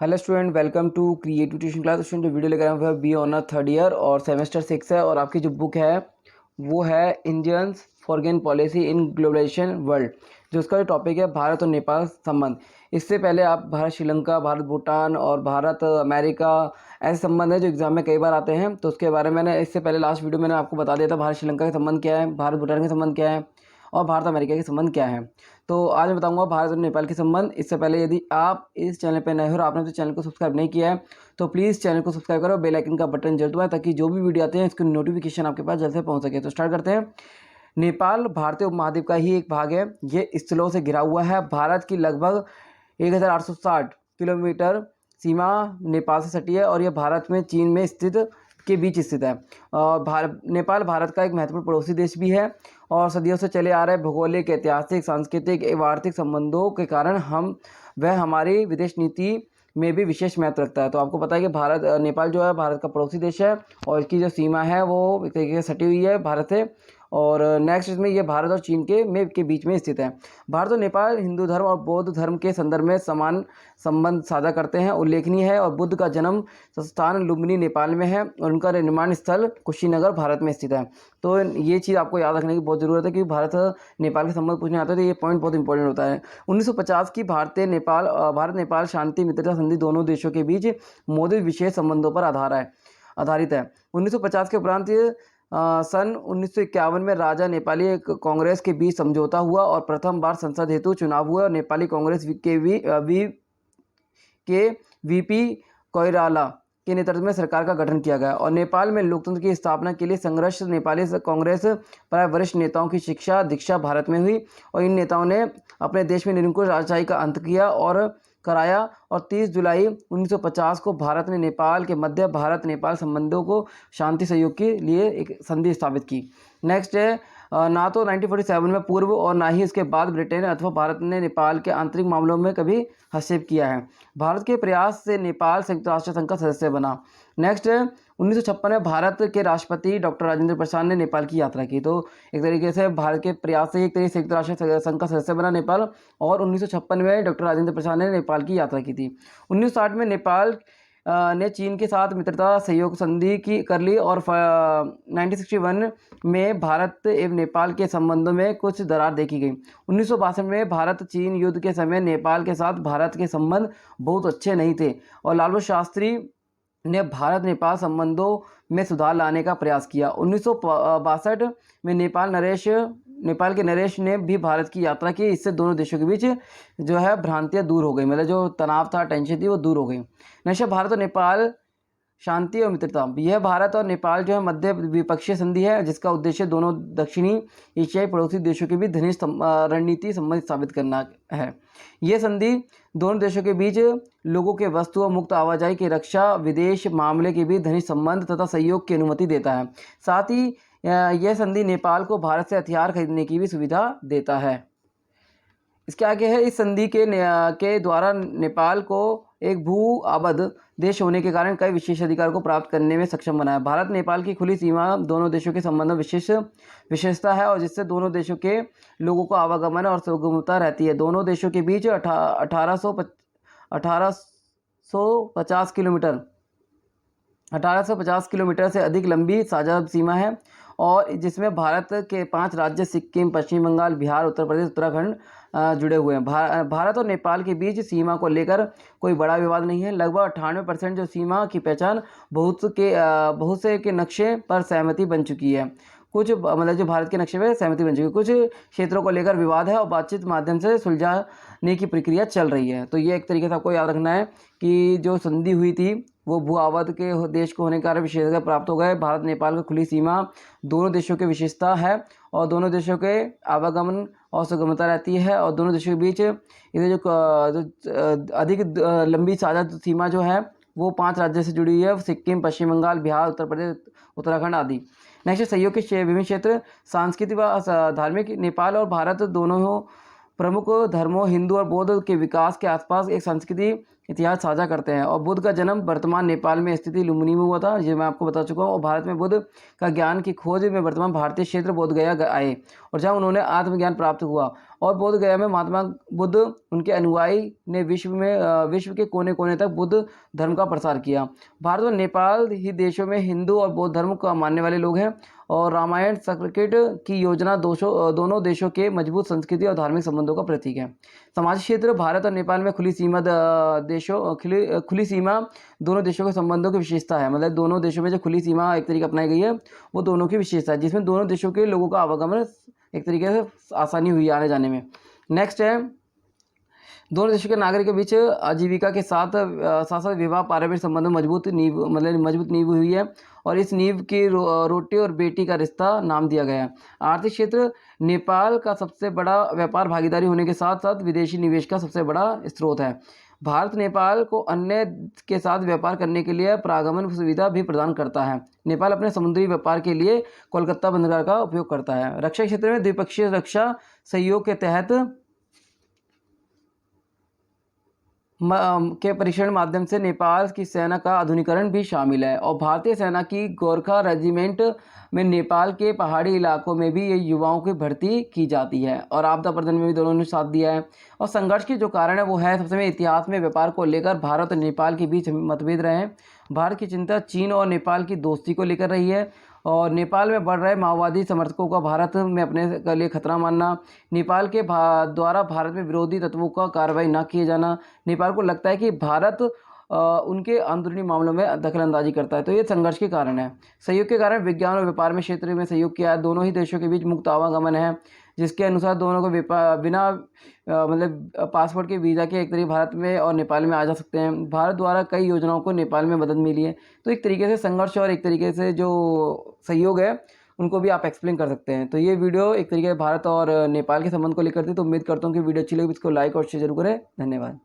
Hello student, welcome to creative tuition class. Student जो video लेकर आए हैं बी ऑनर थर्ड ईयर और सेमेस्टर 6 है। और आपकी जो बुक है वो है Indians foreign policy in globalisation world, जो उसका जो टॉपिक है भारत और नेपाल संबंध। इससे पहले आप भारत श्रीलंका, भारत भूटान और भारत अमेरिका ऐसे संबंध है जो एग्जाम में कई बार आते हैं। तो उसके बारे में मैंने इससे पहले लास्ट वीडियो मैंने आपको बता दिया था भारत श्रीलंका के संबंध क्या है, भारत भूटान के संबंध क्या है और भारत अमेरिका के संबंध क्या है। तो आज मैं बताऊंगा भारत और नेपाल के संबंध। इससे पहले यदि आप इस चैनल पर नए हो और आपने तो चैनल को सब्सक्राइब नहीं किया है तो प्लीज़ चैनल को सब्सक्राइब करो, बेल आइकन का बटन जरूर दबाएं ताकि जो भी वीडियो आते हैं इसकी नोटिफिकेशन आपके पास जल्द से पहुंच सके। तो स्टार्ट करते हैं। नेपाल भारतीय उपमहाद्वीप का ही एक भाग है। ये स्थलों से घिरा हुआ है। भारत की लगभग 1860 किलोमीटर सीमा नेपाल से सटी है और यह भारत में चीन में स्थित के बीच स्थित है। और नेपाल भारत का एक महत्वपूर्ण पड़ोसी देश भी है और सदियों से चले आ रहे भौगोलिक, ऐतिहासिक, सांस्कृतिक एवं आर्थिक संबंधों के कारण वह हमारी विदेश नीति में भी विशेष महत्व रखता है। तो आपको पता है कि नेपाल जो है भारत का पड़ोसी देश है और इसकी जो सीमा है वो एक तरीके से सटी हुई है भारत से। और नेक्स्ट इसमें ये भारत और चीन के बीच में स्थित है। भारत और नेपाल हिंदू धर्म और बौद्ध धर्म के संदर्भ में समान संबंध साझा करते हैं। उल्लेखनीय है और बुद्ध का जन्म स्थान लुम्बिनी नेपाल में है और उनका निर्माण स्थल कुशीनगर भारत में स्थित है। तो ये चीज़ आपको याद रखने की बहुत ज़रूरत है कि भारत नेपाल के संबंध पूछने आता है तो ये पॉइंट बहुत इंपॉर्टेंट होता है। 1950 की भारत नेपाल शांति मित्रता संधि दोनों देशों के बीच मौजूद विशेष संबंधों पर आधारित है। 1950 के उपरांत सन 1951 में राजा नेपाली कांग्रेस के बीच समझौता हुआ और प्रथम बार संसद हेतु चुनाव हुए और नेपाली कांग्रेस के वीपी कोइराला के नेतृत्व में सरकार का गठन किया गया और नेपाल में लोकतंत्र की स्थापना के लिए संघर्ष नेपाली कांग्रेस प्राय वरिष्ठ नेताओं की दीक्षा भारत में हुई और इन नेताओं ने अपने देश में निरंकुश राजशाही का अंत किया और कराया। और 30 जुलाई 1950 को भारत ने नेपाल के मध्य भारत नेपाल संबंधों को शांति सहयोग के लिए एक संधि स्थापित की। नेक्स्ट है ना तो 1947 में पूर्व और ना ही उसके बाद ब्रिटेन अथवा भारत ने नेपाल के आंतरिक मामलों में कभी हस्तक्षेप किया है। भारत के प्रयास से नेपाल संयुक्त राष्ट्र संघ का सदस्य बना। नेक्स्ट 1956 में भारत के राष्ट्रपति डॉक्टर राजेंद्र प्रसाद ने नेपाल की यात्रा की। तो एक तरीके से भारत के प्रयास से एक तरीके से संयुक्त राष्ट्र संघ का सदस्य बना नेपाल और 1956 में डॉक्टर राजेंद्र प्रसाद ने नेपाल की यात्रा की थी। 1960 में नेपाल ने चीन के साथ मित्रता सहयोग संधि कर ली और 1961 में भारत एवं नेपाल के संबंधों में कुछ दरार देखी गई। 1962 में भारत चीन युद्ध के समय नेपाल के साथ भारत के संबंध बहुत अच्छे नहीं थे और लाल बहादुर शास्त्री ने भारत नेपाल संबंधों में सुधार लाने का प्रयास किया। 1962 में नेपाल के नरेश ने भी भारत की यात्रा की। इससे दोनों देशों के बीच जो है भ्रांतियां दूर हो गई, मतलब जो तनाव था, टेंशन थी, वो दूर हो गई। नेक्स्ट भारत और नेपाल शांति और मित्रता। यह भारत और नेपाल जो है मध्य द्विपक्षीय संधि है जिसका उद्देश्य दोनों दक्षिणी एशियाई पड़ोसी देशों के बीच घनिष्ठ रणनीति संबंध स्थापित करना है। यह संधि दोनों देशों के बीच लोगों के वस्तु और मुक्त आवाजाही की रक्षा, विदेश मामले के बीच घनिष्ठ संबंध तथा सहयोग की अनुमति देता है। साथ ही यह संधि नेपाल को भारत से हथियार खरीदने की भी सुविधा देता है। इसके आगे है इस संधि के द्वारा नेपाल को एक भू आबद्ध देश होने के कारण कई विशेष अधिकार को प्राप्त करने में सक्षम बना है। भारत नेपाल की खुली सीमा दोनों देशों के संबंध में विशेषता है और जिससे दोनों देशों के लोगों को आवागमन और सुगमता रहती है। दोनों देशों के बीच 1850 किलोमीटर से अधिक लंबी साझा सीमा है और जिसमें भारत के 5 राज्य सिक्किम, पश्चिम बंगाल, बिहार, उत्तर प्रदेश, उत्तराखंड जुड़े हुए हैं। भारत और नेपाल के बीच सीमा को लेकर कोई बड़ा विवाद नहीं है। लगभग 98% जो सीमा की पहचान बहुत से के नक्शे पर सहमति बन चुकी है। कुछ मतलब जो भारत के नक्शे पर सहमति बन चुकी है, कुछ क्षेत्रों को लेकर विवाद है और बातचीत माध्यम से सुलझाने की प्रक्रिया चल रही है। तो ये एक तरीके से आपको याद रखना है कि जो संधि हुई थी वो भू आबद्ध के देश को होने के कारण विशेषाधिकार प्राप्त हो गए। भारत नेपाल का खुली सीमा दोनों देशों की विशेषता है और दोनों देशों के आवागमन और सुगमता रहती है और दोनों देशों के बीच इधर जो अधिक लंबी साझा सीमा जो है वो 5 राज्य से जुड़ी हुई है, सिक्किम, पश्चिम बंगाल, बिहार, उत्तर प्रदेश, उत्तराखंड आदि। नेक्स्ट सहयोग के विभिन्न क्षेत्र। सांस्कृतिक व धार्मिक। नेपाल और भारत दोनों प्रमुख धर्मों हिंदू और बौद्ध के विकास के आसपास एक संस्कृति इतिहास साझा करते हैं। और बुद्ध का जन्म वर्तमान नेपाल में स्थित लुम्बिनी में हुआ था, ये मैं आपको बता चुका हूँ। और भारत में बुद्ध का ज्ञान की खोज में वर्तमान भारतीय क्षेत्र बोधगया आए और जहाँ उन्होंने आत्मज्ञान प्राप्त हुआ। और बोधगया में महात्मा बुद्ध उनके अनुयायी ने विश्व के कोने कोने तक बुद्ध धर्म का प्रसार किया। भारत और नेपाल ही देशों में हिंदू और बौद्ध धर्म का मानने वाले लोग हैं और रामायण सर्किट की योजना दोनों देशों के मजबूत संस्कृति और धार्मिक संबंधों का प्रतीक है। सामाजिक क्षेत्र भारत और नेपाल में खुली सीमा दोनों देशों के संबंधों की विशेषता है। मतलब दोनों देशों में जो खुली सीमा एक तरीके अपनाई गई है वो दोनों की विशेषता है, जिसमें दोनों देशों के लोगों का आवागमन एक तरीके से आसानी हुई आने जाने में। नेक्स्ट है, दोनों देशों के नागरिक के बीच आजीविका के साथ साथ विवाह पारिवारिक संबंध में मजबूत नींव हुई है और इस नींव की रोटी और बेटी का रिश्ता नाम दिया गया है। आर्थिक क्षेत्र नेपाल का सबसे बड़ा व्यापार भागीदारी होने के साथ साथ विदेशी निवेश का सबसे बड़ा स्रोत है। भारत नेपाल को अन्य के साथ व्यापार करने के लिए प्रागमन सुविधा भी प्रदान करता है। नेपाल अपने समुद्री व्यापार के लिए कोलकाता बंदरगाह का उपयोग करता है। रक्षा क्षेत्र में द्विपक्षीय रक्षा सहयोग के तहत के परीक्षण माध्यम से नेपाल की सेना का आधुनिकीकरण भी शामिल है। और भारतीय सेना की गोरखा रेजिमेंट में नेपाल के पहाड़ी इलाकों में भी ये युवाओं की भर्ती की जाती है और आपदा प्रबंधन में भी दोनों ने साथ दिया है। और संघर्ष के जो कारण है वो है, सबसे पहले इतिहास में व्यापार को लेकर भारत और नेपाल के बीच मतभेद रहे हैं। भारत की चिंता चीन और नेपाल की दोस्ती को लेकर रही है और नेपाल में बढ़ रहे माओवादी समर्थकों का भारत में अपने के लिए खतरा मानना, नेपाल के द्वारा भारत में विरोधी तत्वों का कार्रवाई न किए जाना, नेपाल को लगता है कि भारत उनके अंदरूनी मामलों में दखलंदाजी करता है। तो ये संघर्ष के कारण है। सहयोग के कारण विज्ञान और व्यापार में क्षेत्र में सहयोग किया है। दोनों ही देशों के बीच मुक्त आवागमन है, जिसके अनुसार दोनों को बिना पासपोर्ट के वीज़ा के एक तरीके भारत में और नेपाल में आ जा सकते हैं। भारत द्वारा कई योजनाओं को नेपाल में मदद मिली है। तो एक तरीके से संघर्ष और एक तरीके से जो सहयोग है उनको भी आप एक्सप्लेन कर सकते हैं। तो ये वीडियो एक तरीके से भारत और नेपाल के संबंध को लेकर थी। तो उम्मीद करता हूँ कि वीडियो अच्छी लगी, इसको लाइक और शेयर जरूर करें। धन्यवाद।